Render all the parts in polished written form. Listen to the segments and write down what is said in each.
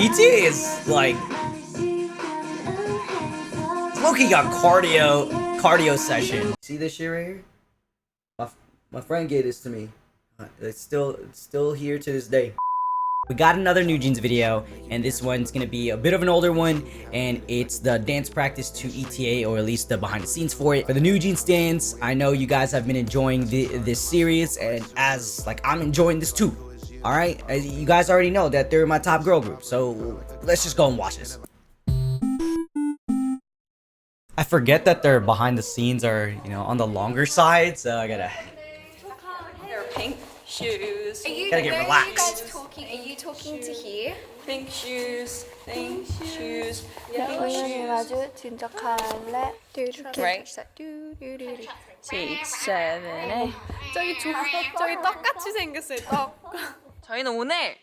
ETA is like low-key got cardio session. See this shit right here? My friend gave this to me. It's still here to this day. We got another NewJeans video, and this one's gonna be a bit of an older one, and it's the dance practice to ETA, or at least the behind the scenes for it. For the NewJeans dance, I know you guys have been enjoying this series, and as like I'm enjoying this too. All right, you guys already know that they're my top girl group, so let's just go and watch this. I forget that their behind the scenes are, you know, on the longer side, so I gotta. They're pink shoes. Gotta get relaxed. Are you talking to here? Pink shoes. Pink shoes. 우연히 마주 진척할래? Right. 6, 7, 8. 저기 떡같이 생겼어요. 떡. 저희는 오늘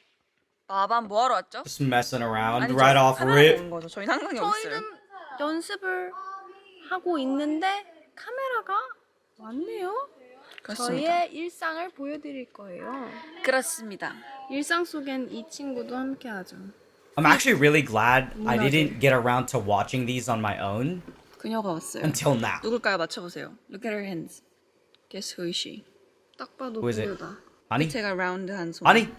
마밤 뭐 하러 왔죠? Just messing around 아니죠. right off 카메라 rip. 보는 거죠. 저희는 항상 여기 있어요. 연습을 하고 있는데 카메라가 왔네요. 그렇습니다. 저희의 일상을 보여드릴 거예요. 그렇습니다. 일상 속엔 이 친구도 함께하죠. I'm actually really glad I didn't get around to watching these on my own 그녀가 왔어요. until now. 누굴까요? 맞춰보세요. Look at her hands. Guess who is she? 딱 봐도 Who is it? 그녀다. Honey? 제가 라운드한 손. Honey?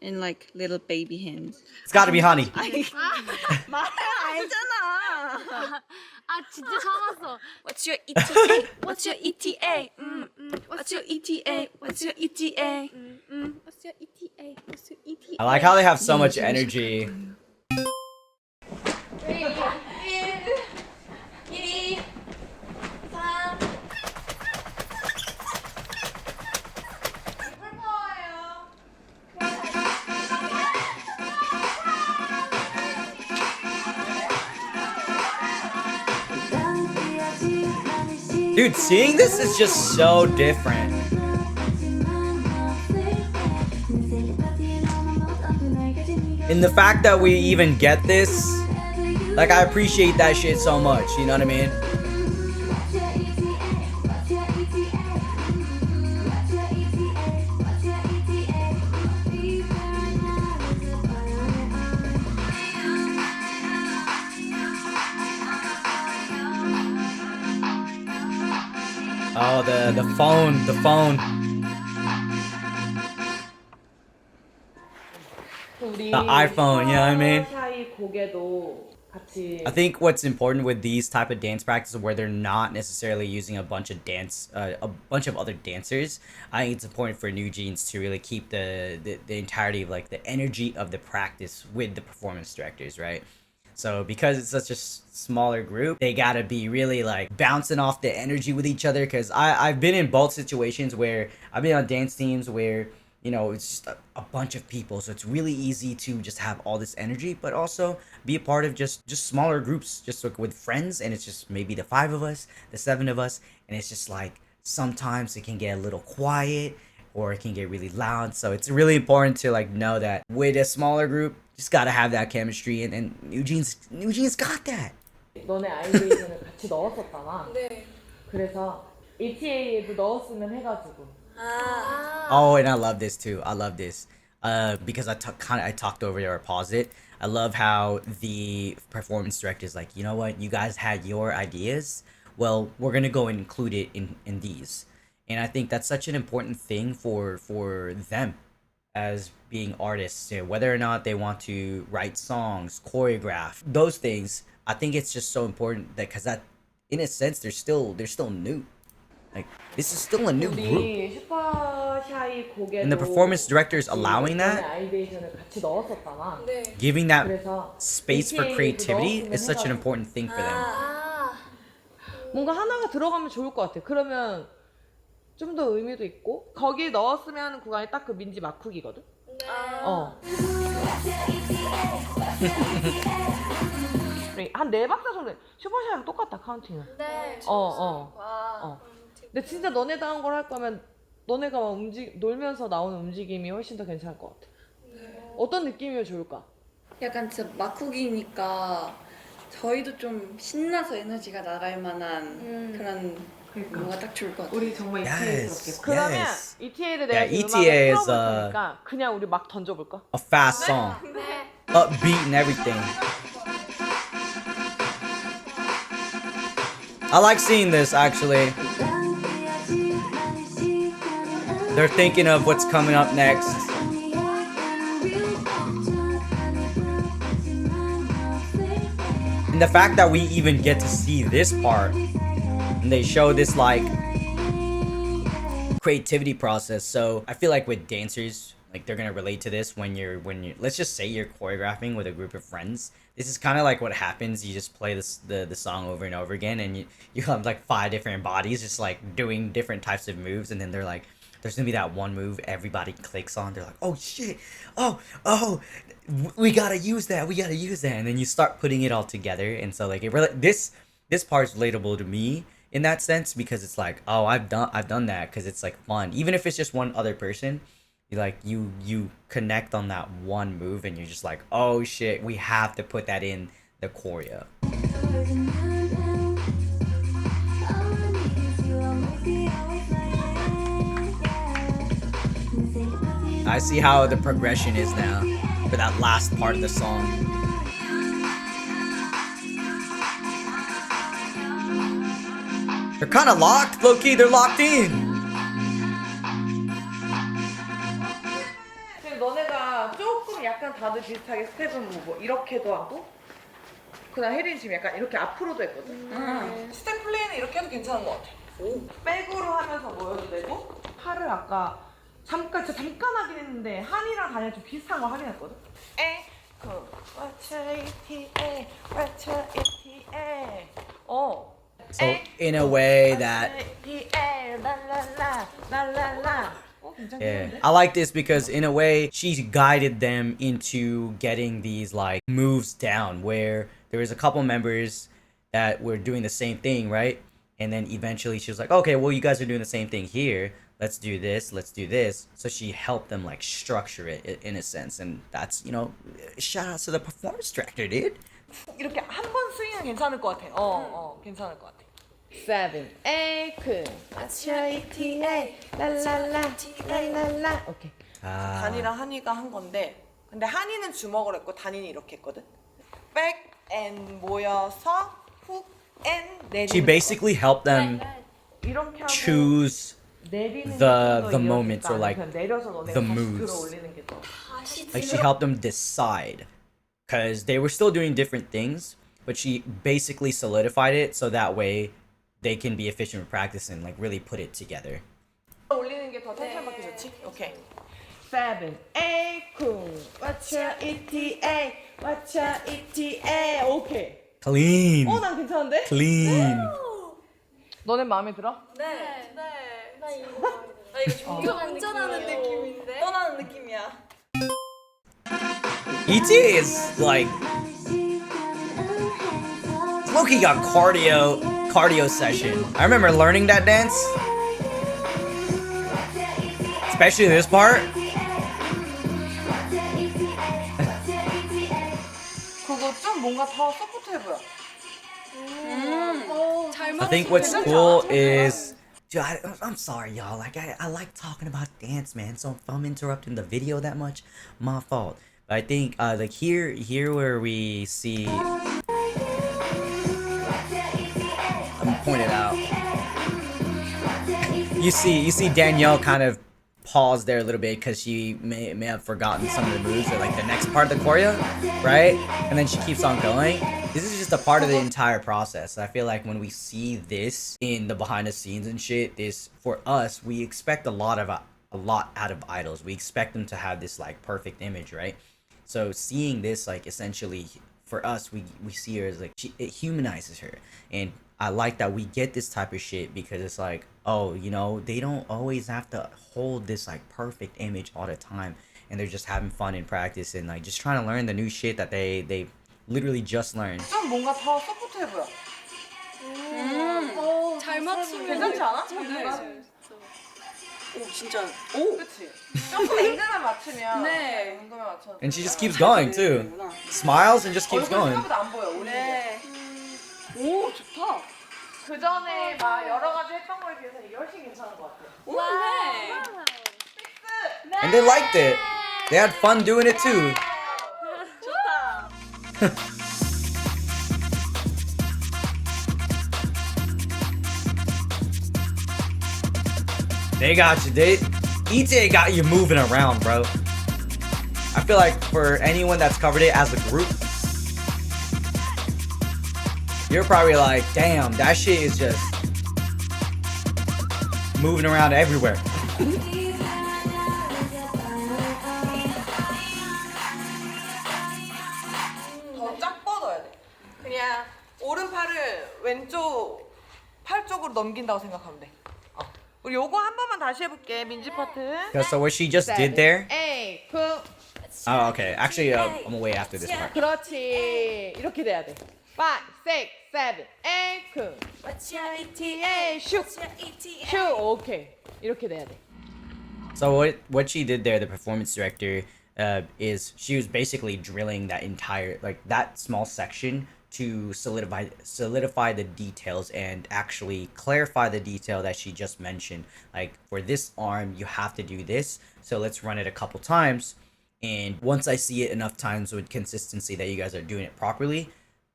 And like little baby hands. It's gotta be Honey. 말을 알잖아. 아 진짜 참았어. What's your ETA? What's your ETA? What's your ETA? What's your ETA? What's your ETA? What's your ETA? I like how they have so much energy. Dude, seeing this is just so different. And the fact that we even get this, like, I appreciate that shit so much, you know what I mean? Oh, the phone. The iPhone, you know what I mean? I think what's important with these type of dance practices where they're not necessarily using a bunch of other dancers, I think it's important for NewJeans to really keep the entirety of like the energy of the practice with the performance directors, right? So because it's such a smaller group, they gotta be really like bouncing off the energy with each other. Cause I've been in both situations where I've been on dance teams where, you know, it's just a bunch of people. So it's really easy to just have all this energy, but also be a part of just smaller groups, just like with friends. And it's just maybe the 5 of us, the 7 of us. And it's just like, sometimes it can get a little quiet or it can get really loud. So it's really important to like know that with a smaller group, just gotta have that chemistry, and NewJeans got that. 너네 아이디에이션을 같이 넣었었잖아. 네. 그래서 ETA에도 넣었으면 해가지고. Oh, and I love this too. I love this because I talked over it or paused it. I love how the performance director is like, you know what, you guys had your ideas. Well, we're gonna go and include it in these, and I think that's such an important thing for them as being artists, you know, whether or not they want to write songs, choreograph, those things. I think it's just so important that because that, in a sense, they're still new. Like, this is still a new group. And the performance director is allowing that, giving that space for creativity is such an important thing for them. 뭔가 하나가 들어가면 좋을 것 같아. 그러면 좀 더 의미도 있고 거기에 넣었으면 하는 구간이 딱 그 민지 마쿡이거든. 한 4박자 정도. 슈퍼샤이랑 똑같다 카운팅은. 네. 근데 진짜 너네가 한 걸 할 거면 너네가 막 놀면서 나오는 움직임이 훨씬 더 괜찮을 것 같아. 어떤 느낌이면 좋을까? 약간 진짜 막후기니까 저희도 좀 신나서 에너지가 나갈 만한 그런 뭔가 딱 좋을 것 같아요. 우리 정말 Yes, 그러면 yes. ETA를 내가 Yeah, 지금 ETA 음악을 is 틀어볼 테니까 그냥 우리 막 던져볼까? a fast song. 네. upbeat and everything. I like seeing this actually. They're thinking of what's coming up next. And the fact that we even get to see this part and they show this like creativity process. So I feel like with dancers, like they're gonna relate to this when you're let's just say you're choreographing with a group of friends. This is kind of like what happens. You just play the song over and over again, and you have like 5 different bodies just like doing different types of moves, and then they're like, there's gonna be that one move everybody clicks on. They're like, oh shit, oh, we gotta use that, and then you start putting it all together. And so like this part's relatable to me in that sense, because it's like, oh, I've done that, because it's like fun, even if it's just one other person. You connect on that one move, and you're just like, oh shit, we have to put that in the choreo. I see how the progression is now for that last part of the song. They're kind of locked, low-key, they're locked in. 지금 너네가 조금 약간 다들 비슷하게 스텝은 뭐 이렇게도 하고, 그다음 혜린 지금 약간 이렇게 앞으로도 했거든. 스텝 플레이는 이렇게 해도 괜찮은 것 같아. 백으로 하면서 모여도 되고, 팔을 아까 진짜 잠깐 하긴 했는데 한이랑 다니랑 좀 비슷한 거 하긴 했거든. What's your ETA? What's your ETA? So in a way that yeah, I like this because in a way she's guided them into getting these like moves down, where there was a couple members that were doing the same thing, right? And then eventually she was like, okay, well, you guys are doing the same thing here, let's do this. So she helped them like structure it in a sense. And that's, you know, shout out to the performance director, dude. 이렇게 한 번 스윙은 괜찮을 것 같아. 괜찮을 것 같아. 7, 8, What's your ETA? 랄랄라. 오케이. 단이랑 한이가 한 건데, 근데 한이는 주먹을 했고 단이는 이렇게 했거든. 백 앤 모여서 훅 앤 내리는. She basically helped them choose the moments, or like the moves. Like she helped them decide, because they were still doing different things, but she basically solidified it so that way they can be efficient with practice and like really put it together. 올리는 게 더 텐션 받기 좋지? 오케이. 7, 8, What's your ETA? What's your ETA? 오케이. Clean. 난 괜찮은데? Clean. 너네 마음에 들어? 네. 나 이거 운전하는 느낌인데? 떠나는 느낌이야. ETA is like Loki got cardio session. I remember learning that dance, especially this part. 그거 좀 뭔가 더 소프트해 보여. I think what's cool is, dude, I'm sorry, y'all. Like I like talking about dance, man. So if I'm interrupting the video that much, my fault. But I think like here where we see, I'm pointed out. You see Danielle kind of pause there a little bit because she may have forgotten some of the moves or like the next part of the choreo, right? And then she keeps on going. This is just a part of the entire process. I feel like when we see this in the behind the scenes and shit, this, for us, we expect a lot out of idols. We expect them to have this like perfect image, right? So seeing this, like, essentially for us, we see her as like, it humanizes her. And I like that we get this type of shit because it's like, oh, you know, they don't always have to hold this like perfect image all the time, and they're just having fun in practice and like just trying to learn the new shit that they literally just learned. 좀 뭔가 더 소프트해 보여. 잘 맞추면 괜찮지 않아? 오 진짜 그치? 조금 앵글만 맞추면 네. 앵글만 맞춰. And she just keeps going too. Smiles and just keeps going. 생각보다 안 보여. 우리. 네. 오 좋다. 그 전에 막 여러 가지 했던 거에 비해서 이게 훨씬 괜찮은 것 같아. 오 네. And they liked it. They had fun doing it too. 좋다. They got you. ETA got you moving around, bro. I feel like for anyone that's covered it as a group, you're probably like, damn, that shit is just moving around everywhere. 더 쫙 뻗어야 돼. 그냥 오른팔을 왼쪽 팔 쪽으로 넘긴다고 생각하면 돼. 우리 요거 한 번만 다시 해볼게. 민지 파트. So what she just did there. 에이, Oh, okay. Actually, I'm away after this part. 그렇지. 이렇게 돼야 돼. 5, 6, 7, 8, 9. What's your ETA? 슉. What's your ETA? 슈. 오케이. 이렇게 돼야 돼. So what she did there, the performance director, is she was basically drilling that entire, like, that small section to solidify the details and actually clarify the detail that she just mentioned. Like, for this arm, you have to do this. So let's run it a couple times. And once I see it enough times with consistency that you guys are doing it properly,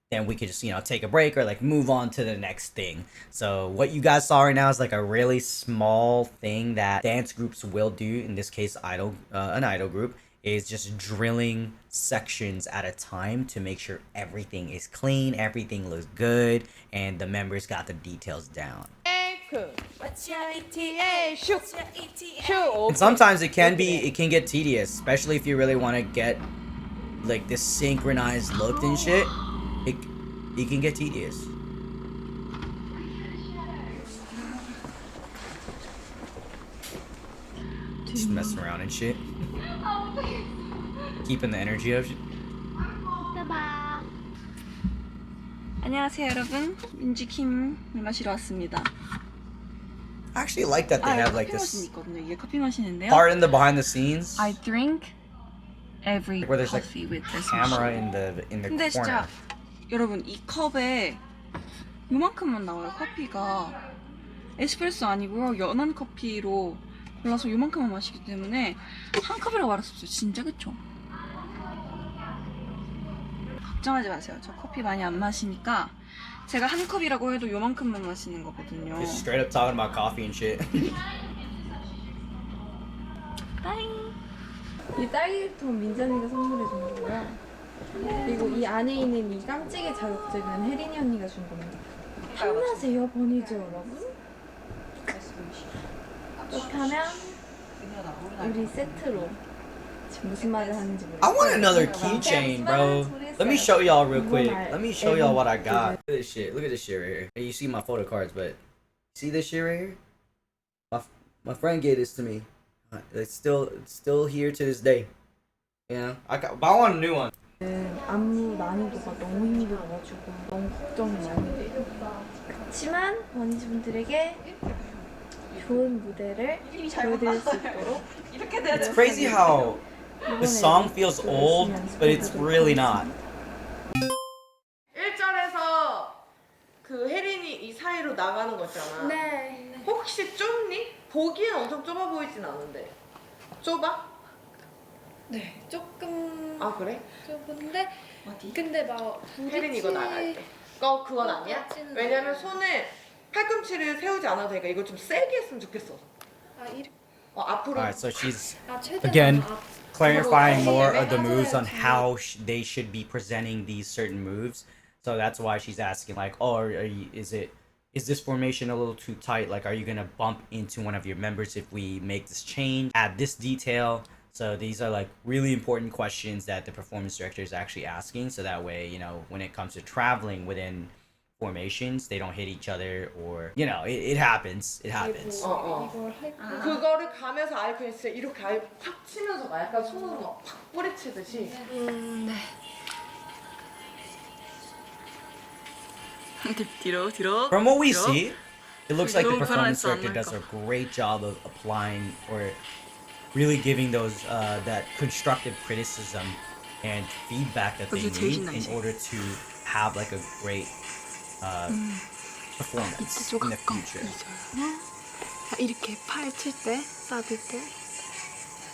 then we could just, you know, take a break or like move on to the next thing. So what you guys saw right now is like a really small thing that dance groups will do. In this case, an idol group is just drilling sections at a time to make sure everything is clean, everything looks good, and the members got the details down. What's your ETA? 슈. What's your ETA? 슈. And sometimes it can get tedious, especially if you really want to get like this synchronized look and shit. It can get tedious. Just messing around and shit. Keeping the energy up. 안녕하세요 여러분. 민지킴을 마시러 왔습니다. I actually like that they have like 커피 마신 this 있거든요. 이게 커피 마시는데요. part in the behind the scenes I drink every where there's like coffee with this camera machine. in the 근데 corner. 진짜 여러분 이 컵에 요만큼만 나와요. 커피가 에스프레소 아니고요. 연한 커피로 골라서 요만큼만 마시기 때문에 한 컵이라고 말했었어요. 진짜 그쵸? 걱정하지 마세요. 저 커피 많이 안 마시니까 제가 한 컵이라고 해도 요만큼만 마시는 거거든요. Just straight up talking about coffee and shit. 이 딸기통 민전이가 선물해 준 거고요. 그리고 이 안에 있는 이 깜찍이 자격증은 혜린이 언니가 준 겁니다. 탐나세요, 버니즈 여러분? 이렇게 하면 우리 세트로 지금 무슨 말을 하는지 모르겠어요. I want another keychain, bro. Let me show y'all real quick. Let me show y'all what I got. Look at this shit. Look at this shit right here. Hey, you see my photo cards, but see this shit right here? My friend gave this to me. It's still here to this day. Yeah, but I want a new one. 안무 난이도가 너무 힘들어가지고 너무 걱정이 많이 돼요. 그렇지만 버니즈 분들에게 좋은 무대를 보여드릴 수 있도록 It's crazy how the song feels old, but it's really not. 1절에서 그 혜린이 이 사이로 나가는 거 있잖아. 네. 혹시 좁니? 보기엔 엄청 좁아 보이진 않은데. 좁아? 네, 조금 아 그래? 좁은데 어디? 근데 막 혜린 이거 나갈 때. 그건 아니야? 부딪히는 왜냐면 거. 손을 팔꿈치를 세우지 않아도 되니까 이거 좀 세게 했으면 좋겠어. 아, 이렇게 앞으로. Alright, so she's 최대한 again clarifying more of the moves on how they should be presenting these certain moves. So that's why she's asking, like, oh, is this formation a little too tight? Like, are you gonna bump into one of your members if we make this change? Add this detail. So these are like really important questions that the performance director is actually asking. So that way, you know, when it comes to traveling within formations, they don't hit each other, or you know, it happens. It happens. 이걸 할 그거를 가면서 아예 그냥 진짜 이렇게 아예 팍 치면서 가. 약간 손으로 막 팍 뿌리치듯이. 뒤로. From what we see, it looks like the 너무 performance 편하지 director 않을까? does a great job of applying or really giving those that constructive criticism and feedback that they 그게 제일 need in 신나지. order to have like a great performance in the future. 이렇게 팔 칠 때, 싸들 때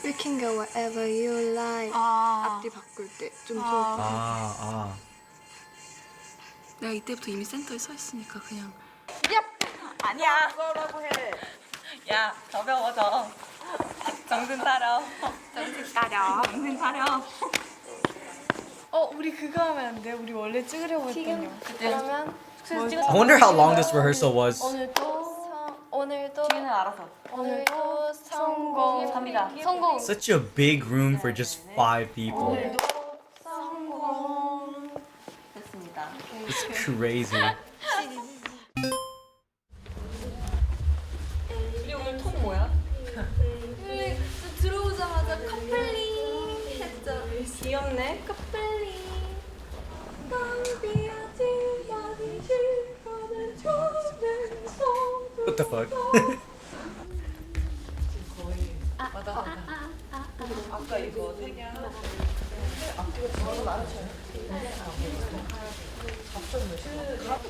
We can go wherever you like. 아, 앞뒤 바꿀 때좀 아. 내가 이때부터 이미 센터에 서 있으니까 그냥 아니야. 그거라고 해. 야, 더 배워져. 정신 차려. 정신 차려. 정신 차려. 우리 그거 하면 안 돼? 우리 원래 찍으려고 했던 거. 그러면 I wonder how long this rehearsal was. 오늘도 뒤는 알아서. 오늘도 성공. 갑니다. 성공. Such a big room for just 5 people. 성공. 됐습니다. It's crazy. 우리 오늘 톤 뭐야? 들어오자마자 커플링 했죠. 귀엽네. 커플링. What the fuck? 아까 이거 되게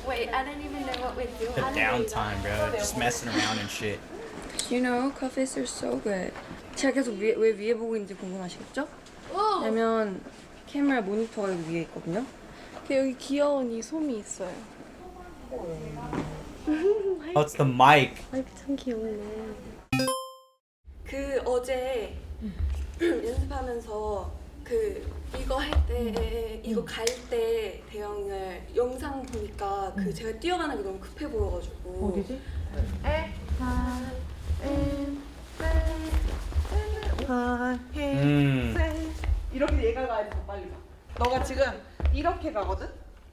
Wait, I don't even know what we're doing. The downtime, bro. Just messing around and shit. You know, coffees are so good. 제가 계속 왜 위에 보고 있는지 궁금하시겠죠? 왜냐면 카메라 모니터가 여기 위에 있거든요. 여기 귀여운 이 솜이 있어요. Oh, it's the mic. 아이고 참 귀엽네. 그 어제 연습하면서 그 이거 할 때 이거 갈 때 대형을 영상 보니까 그 제가 뛰어가는 게 너무 급해 보여가지고 어디지? 이렇게 얘가 가야지 더 빨리 가. 너가 지금 이렇게 가거든?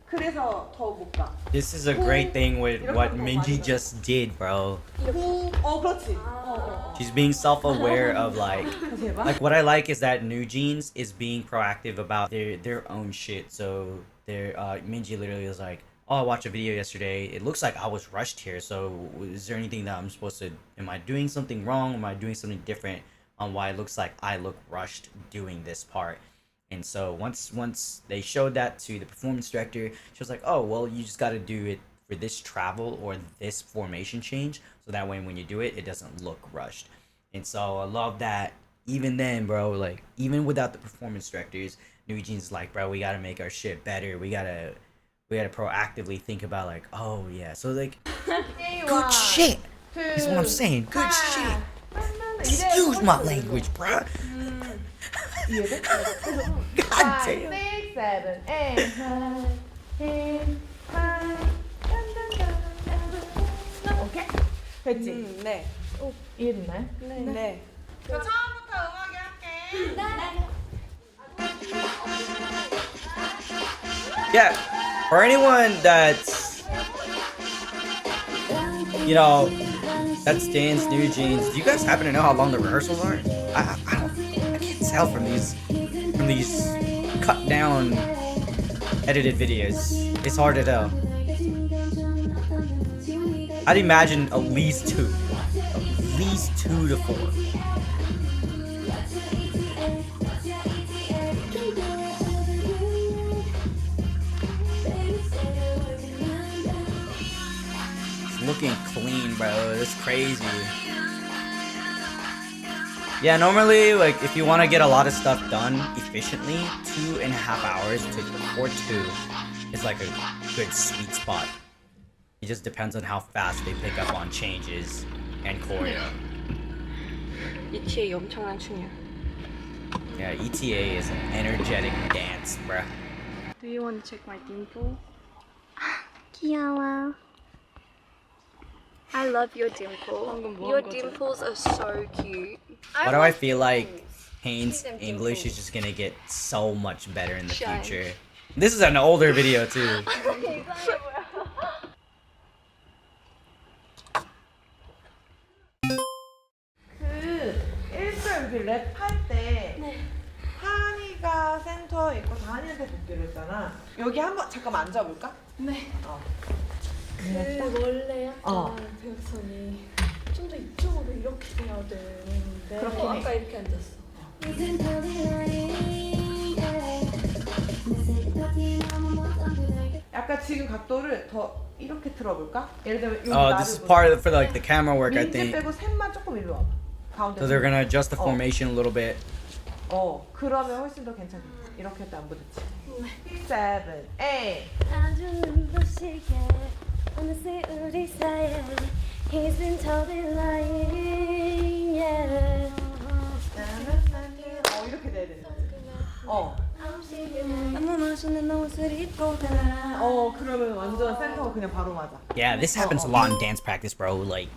그래서 더 못 가. This is a great thing with what Minji just did, bro. 그렇지. She's being self-aware of like what I like is that NewJeans is being proactive about their own shit. So Minji literally was like, "Oh, I watched a video yesterday. It looks like I was rushed here. So is there anything that I'm supposed to? Am I doing something wrong? Am I doing something different on why it looks like I look rushed doing this part?" And so once they showed that to the performance director, she was like, "Oh, well, you just got to do it for this travel or this formation change, so that way when you do it, it doesn't look rushed." And so I love that. Even then, bro, like even without the performance directors, NewJeans is like, "Bro, we gotta make our shit better. We gotta proactively think about like, oh yeah, so like good shit is what I'm saying. Good shit. Excuse my language, bro." God damn. 6, 7, 8, 오케이? 됐지? 네. 이해됐나요? 네. 저 처음부터 음악이 할게. Yeah, for anyone that's, you know, that's Dan's NewJeans, do you guys happen to know how long the rehearsals are? I can't tell from these cut down edited videos. It's hard to tell. I'd imagine at least 2 to 4. Looking clean, bro. It's crazy. Yeah, normally, like, if you want to get a lot of stuff done efficiently, 2.5 hours or 2 is like a good sweet spot. It just depends on how fast they pick up on changes and choreo. ETA 엄청난 춤이야. Yeah, ETA is an energetic dance, bruh. Do you want to check my dimple? 귀여워. I love your dimple. 방금 뭐 Your 한 거지? dimples are so cute. Why do I feel like Haynes' English is just gonna get so much better in the Shine. future? This is an older video too. 그 1절 그 랩할 때 하은이가 센터에 있고 다은이한테 듣기로 했잖아. 여기 한번 잠깐 앉아볼까? 네. 어. 그 원래 약간 어. 배역선이 좀 더 이쪽으로 이렇게 돼야 되는데 그렇긴 해. 아까 이렇게 앉았어. 약간 지금 각도를 더 이렇게 틀어볼까? 예를 들면 여기 Oh, 나를 this is 보자. part of, for like the camera work, I 민지 think. 빼고 셋만 조금 일로 와봐. 가운데. So they're gonna adjust the formation a little bit. 그러면 훨씬 더 괜찮겠다. 이렇게 할 때 안 부딪지. 7, 8. 아주 눈부시게 어느새 우리 사이에 He's been told lying yeah. 이렇게 돼야 되는 거지. 너무 멋있는 옷을 입고 가 그러면 완전 센터가 그냥 바로 맞아. Yeah, this happens a lot in dance practice, bro. Like,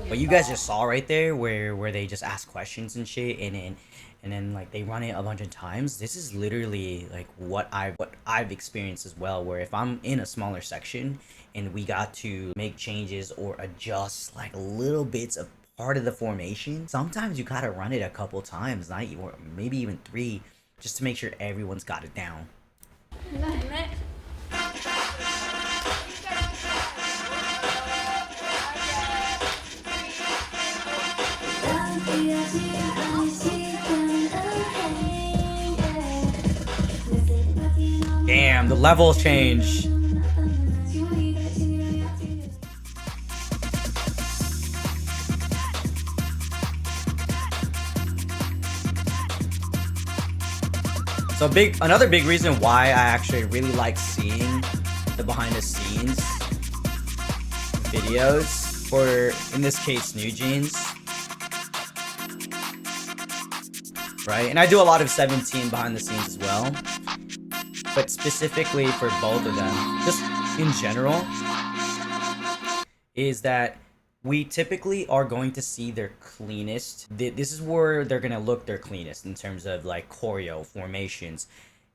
what you guys just saw right there, where they just ask questions and shit, and then like they run it a bunch of times. This is literally like what I've experienced as well. Where if I'm in a smaller section and we got to make changes or adjust like little bits of part of the formation, sometimes you gotta run it a couple times, or maybe even 3, just to make sure everyone's got it down. Damn, the levels change. So another big reason why I actually really like seeing the behind the scenes videos for, in this case, NewJeans, right? And I do a lot of 17 behind the scenes as well, but specifically for both of them, just in general, is that we typically are going to see their cleanest. This is where they're gonna look their cleanest in terms of like choreo formations,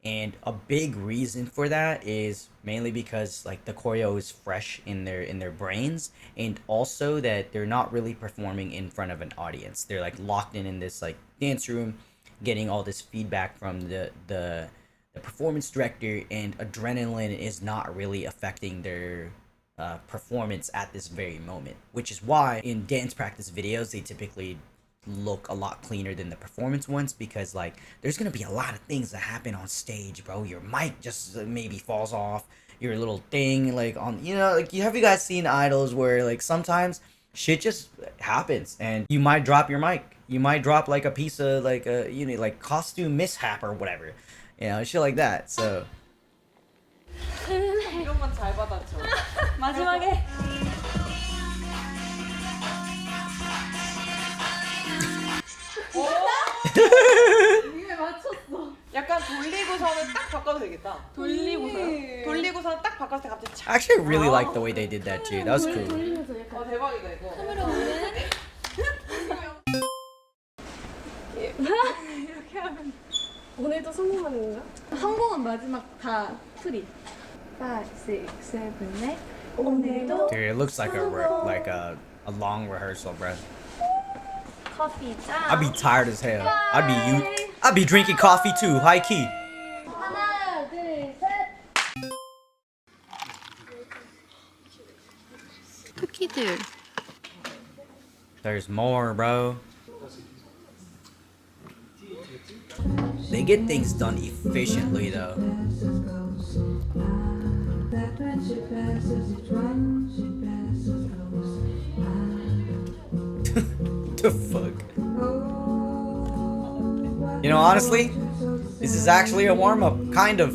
and a big reason for that is mainly because like the choreo is fresh in their brains, and also that they're not really performing in front of an audience. They're like locked in this like dance room, getting all this feedback from the performance director, and adrenaline is not really affecting their performance at this very moment, which is why in dance practice videos they typically look a lot cleaner than the performance ones, because like there's gonna be a lot of things that happen on stage, bro. Your mic just maybe falls off, your little thing like on, you know, like have you guys seen idols where like sometimes shit just happens and you might drop your mic, you might drop like a piece of like a, you know, like costume mishap or whatever, you know, shit like that. So 이런 건 잘 받았죠. 마지막에 이게 맞췄어. 약간 돌리고서는 딱 바꿔도 되겠다. 돌리고서요? 돌리고서는 딱 바꿨을 때 갑자기 착. actually I really like the way they did that too. That was cool. 대박이다 이거. 이렇게 하면 오늘도 성공하는 건가? 성공은 마지막 다 프리. 5, 6, 7, 8. 오늘도 Dude, it looks like a long rehearsal, bro. 커피 짱 I'd be tired as hell. I'd be drinking coffee too, high key. 하나 둘 셋 쿠키들. There's more, bro. They get things done efficiently though. The fuck? You know, honestly, this is actually a warm-up, kind of.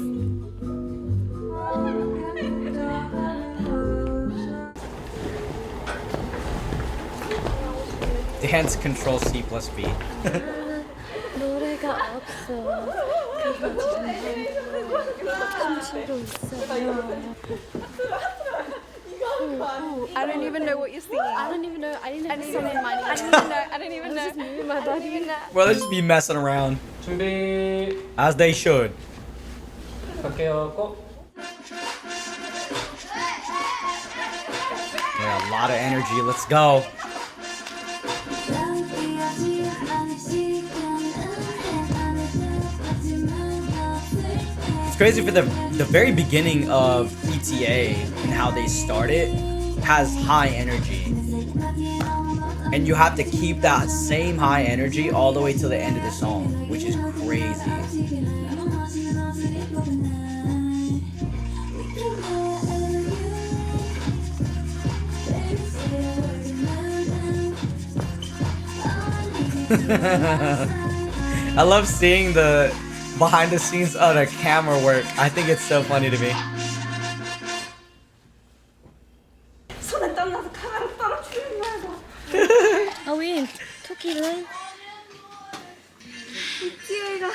Dance control C plus B. 노래가 없어 춤추러 있어요 I don't even know what you're singing. I don't even know I didn't have I don't even know. moving my body Well, they just be messing around, 준비 as they should. 갈게요. 고! Yeah, a lot of energy. Let's go. It's crazy for the very beginning of ETA and how they start it has high energy, and you have to keep that same high energy all the way to the end of the song, which is crazy. I love seeing the behind the scenes of the camera work. I think it's so funny to me. 손에 땀나서 카메라 떨어뜨리는 거야 이거. 아윈 토끼는 ETA가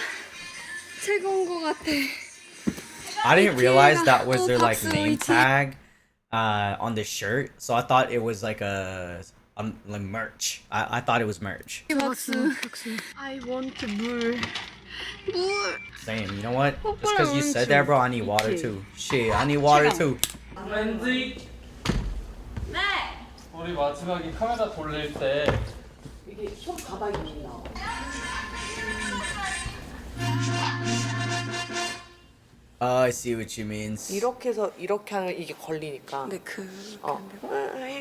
최고인 것 같아. I didn't realize that was their like name tag on the shirt, so I thought it was like a like merch. I thought it was merch. 박수. I want 물. Same. You know what? Just because you said that, bro, I need water too. Shit, I need water too. 렌즈. 네. 우리 마지막에 카메라 돌릴 때 이게 손 가방이 좀 나와. Oh, I see what you mean. 이렇게 해서 이렇게 하면 이게 걸리니까. 네, 그.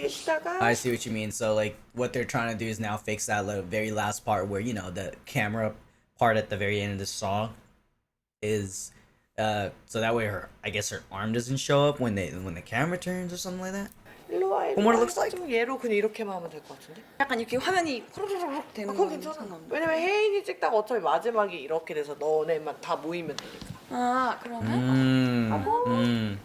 하시다가 I see what you mean. So like what they're trying to do is now fix that little very last part where, you know, the camera part at the very end of the song is so that way her, I guess her arm doesn't show up when the camera turns or something like that. 일로 와. From what it looks like. 좀 얘로 그냥 이렇게만 하면 될 것 같은데? 약간 이렇게 화면이 호로로록 되는 그거 거 괜찮아. 왜냐면 혜인이 찍다가 어차피 마지막에 이렇게 돼서 너네만 다 모이면 되니까. 아, 그러면?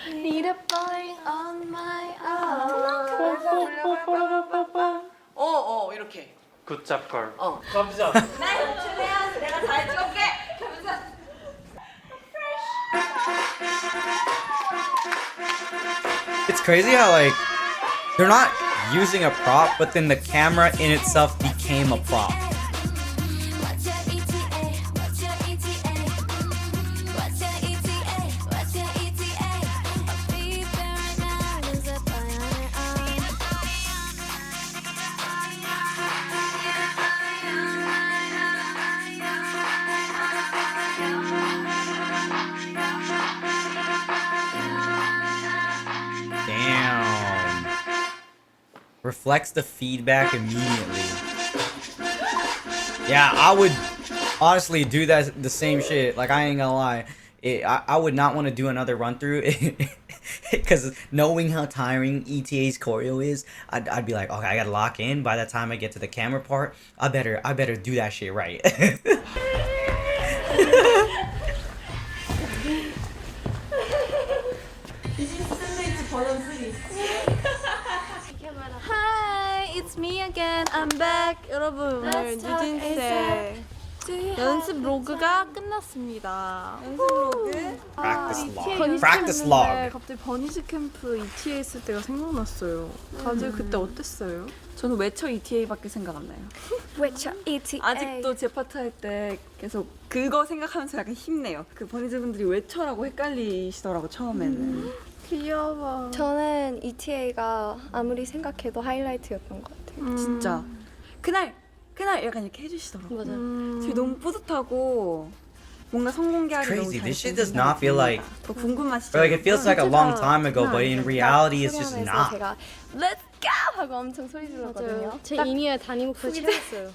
Need a boy on my arm. 이렇게. 굿잡걸. 어. 깜짝. 내가 잘 찍을게. It's crazy how like they're not using a prop, but then the camera in itself became a prop. What's your ETA? What's your ETA? What's your ETA? What's your ETA? I'll be there right now. There's a boy on my arm. Damn. Reflects the feedback immediately. Yeah, I would honestly do that the same shit. Like, I ain't gonna lie. I would not want to do another run through because knowing how tiring ETA's choreo is, I'd be like, okay, I gotta lock in. By the time I get to the camera part, I better do that shit right. Hi, it's me again. I'm back. 여러분, 오늘 뉴진스의 연습 로그가 끝났습니다. 연습 로그. Practice log. 버니즈 Practice 캠프인데 log. 갑자기 버니즈 캠프 ETA 했을 때가 생각났어요. 다들 그때 어땠어요? 저는 외쳐 ETA밖에 생각 안 나요. What's your ETA? 아직도 제 파트 할 때 계속 그거 생각하면서 약간 힘내요. 그 버니즈 분들이 외쳐라고 헷갈리시더라고 처음에는. 귀여워. 저는 ETA가 아무리 생각해도 하이라이트였던 것 같아요. 진짜 그날 약간 이렇게 해주시더라고. 맞아요. 저희 너무 뿌듯하고 뭔가 성공개하기 너무 Crazy. This shit 잘했다는 does not 생각이 feel like. 듭니다. 더 궁금하시죠? Or like it feels like a long time ago, but in reality, it's just 수련회에서 not. 제가 Let's go! 하고 엄청 소리 질렀거든요. 제 딱 이니어 단위 목표 채웠어요.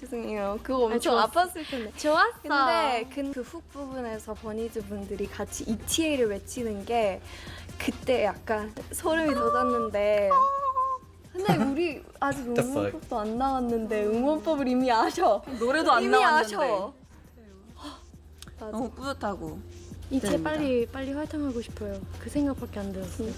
죄송해요. 그거 엄청 좋았어. 아팠을 텐데. 좋았어. 근데 그 훅 부분에서 버니즈 분들이 같이 ETA를 외치는 게 그때 약간 소름이 돋았는데 근데 우리 아직 the fuck? 응원법도 안 나왔는데 응원법을 이미 아셔. 노래도 안 이미 나왔는데 아셔. 맞아. 너무 뿌듯하고 이제 됩니다. 빨리 활동하고 싶어요. 그 생각밖에 안 들었어요.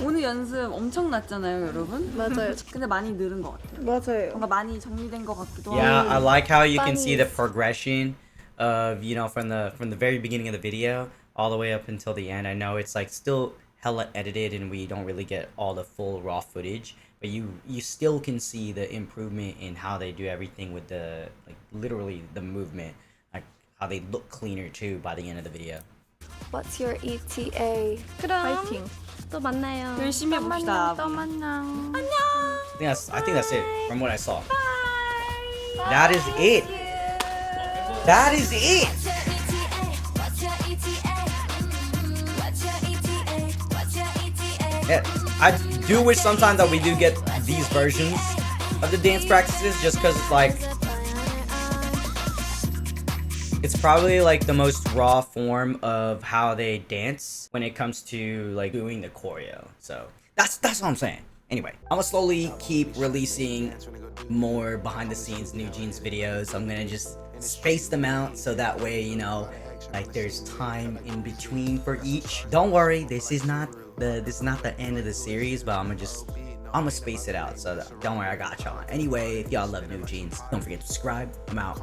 오늘 연습 엄청 났잖아요 여러분. 맞아요. 근데 많이 늘은 것 같아요. 맞아요. 뭔가 많이 정리된 것 같기도 하고. Yeah, I like how you can Bunnies. see the progression of, you know, from the very beginning of the video all the way up until the end. I know it's like still hella edited and we don't really get all the full raw footage, but you still can see the improvement in how they do everything with the like literally the movement, like how they look cleaner too by the end of the video. What's your ETA? 그럼 파이팅. 또 만나요. 열심히 해봅시다. 또 만남. I think that's it from what I saw. That is it. That is it. What's your ETA? What's your ETA? What's your ETA? Yeah, I do wish sometimes that we do get these versions of the dance practices just because it's like it's probably like the most raw form of how they dance when it comes to like doing the choreo. So that's what I'm saying. Anyway, I'm gonna slowly keep releasing more behind the scenes NewJeans videos. I'm gonna just space them out so that way, you know, like there's time in between for each. Don't worry, this is not the end of the series, but I'm gonna space it out. So don't worry, I got y'all. Anyway, if y'all love NewJeans, don't forget to subscribe. I'm out.